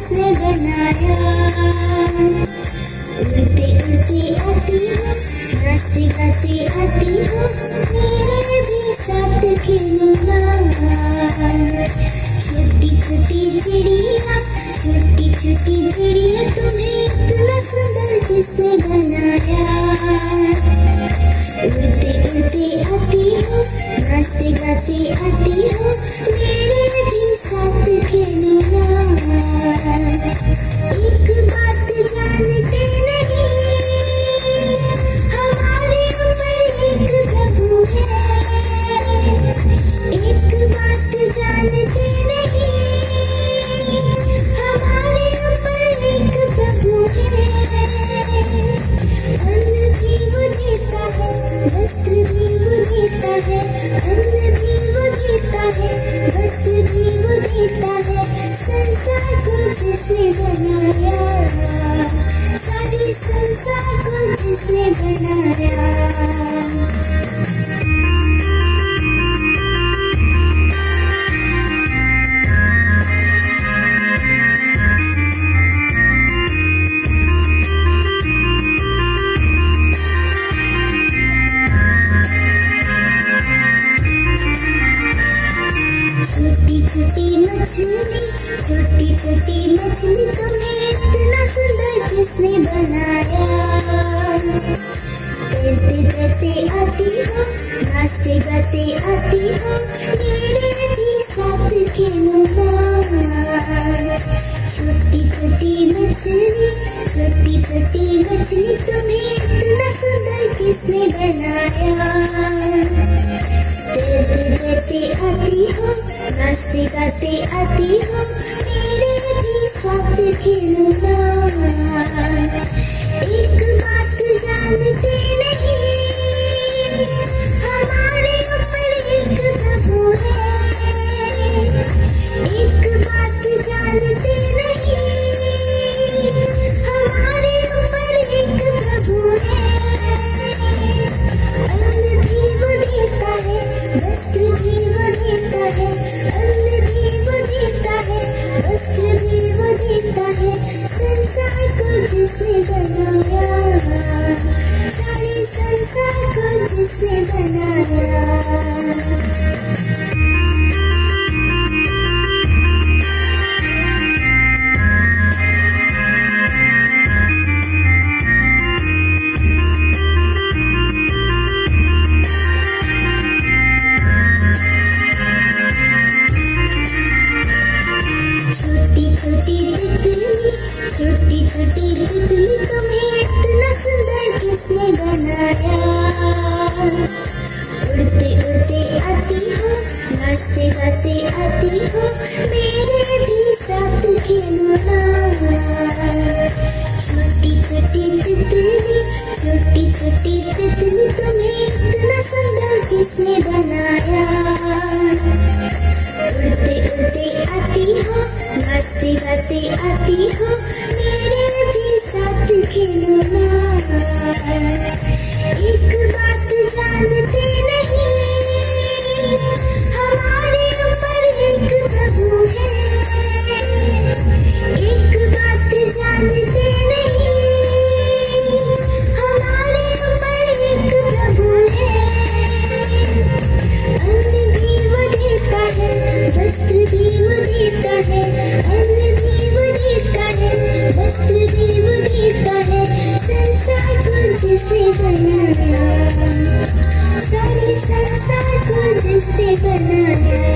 जिसने बनाया। उड़ते उड़ते आती हो, नाचते गाते आती हो, मेरे भी साथ खेलना। छोटी छोटी चिड़िया, छोटी छोटी चिड़िया, तुम्हें इतना सुंदर किसने बनाया। उड़ते उड़ते आती हो, नाचते गाते आती हो, मेरे भी साथ खेलना। एक बात जानते नहीं, हमारे ऊपर एक प्रभु है। एक बात जानते नहीं, हमारे ऊपर एक प्रभु है। अन्न भी वो देता है, वस्त्र भी वो देता है। अन्न भी वो देता है, वस्त्र भी वो देता है। संसार को जिसने बनाया, सारे संसार को जिसने बनाया। छोटी छोटी मछली, छोटी छोटी मछली, तुम्हें इतना सुंदर किसने बनाया। तैरते तैरते आती हो, नाचते गाते आती हो, मेरे भी साथ खेलना। छोटी छोटी मछली, छोटी छोटी मछली, तुम्हें इतना सुंदर किसने बनाया। तैरते तैरते आती हो, नाचते गाते आती हो, मेरे भी साथ खेलना। एक बात जानते नहीं, हमारे ऊपर एक प्रभु है। एक बात जानते नहीं, हमारे ऊपर एक प्रभु है। अन्न भी वो देता है, वस्त्र भी वो देता है। अन्न भी वो देता है, वस्त्र भी वो देता है। संसार को जिसने बनाया, सारे संसार को जिसने बनाया। छोटी छोटी तितली, छोटी छोटी तितली, तुम्हें इतना सुंदर किसने बनाया। उड़ते उड़ते आती हो, नाचते गाते आती हो, मेरे भी साथ खेलना। छोटी छोटी तितली, छोटी छोटी तितली, तुम्हें इतना सुंदर किसने बनाया। उड़ते उड़ते आती हो, नाचते गाते आती हो, मेरे भी साथ खेलना। एक बात जानते नहीं, हमारे ऊपर एक प्रभु है। एक बात जानते नहीं, हमारे ऊपर एक प्रभु है। अन्न भी वो देता है, वस्त्र भी वो देता है। अन्न भी वो देता है, वस्त्र भी वो देता है। संसार को जिसने बनाया, सारे संसार को जिसने बनाया।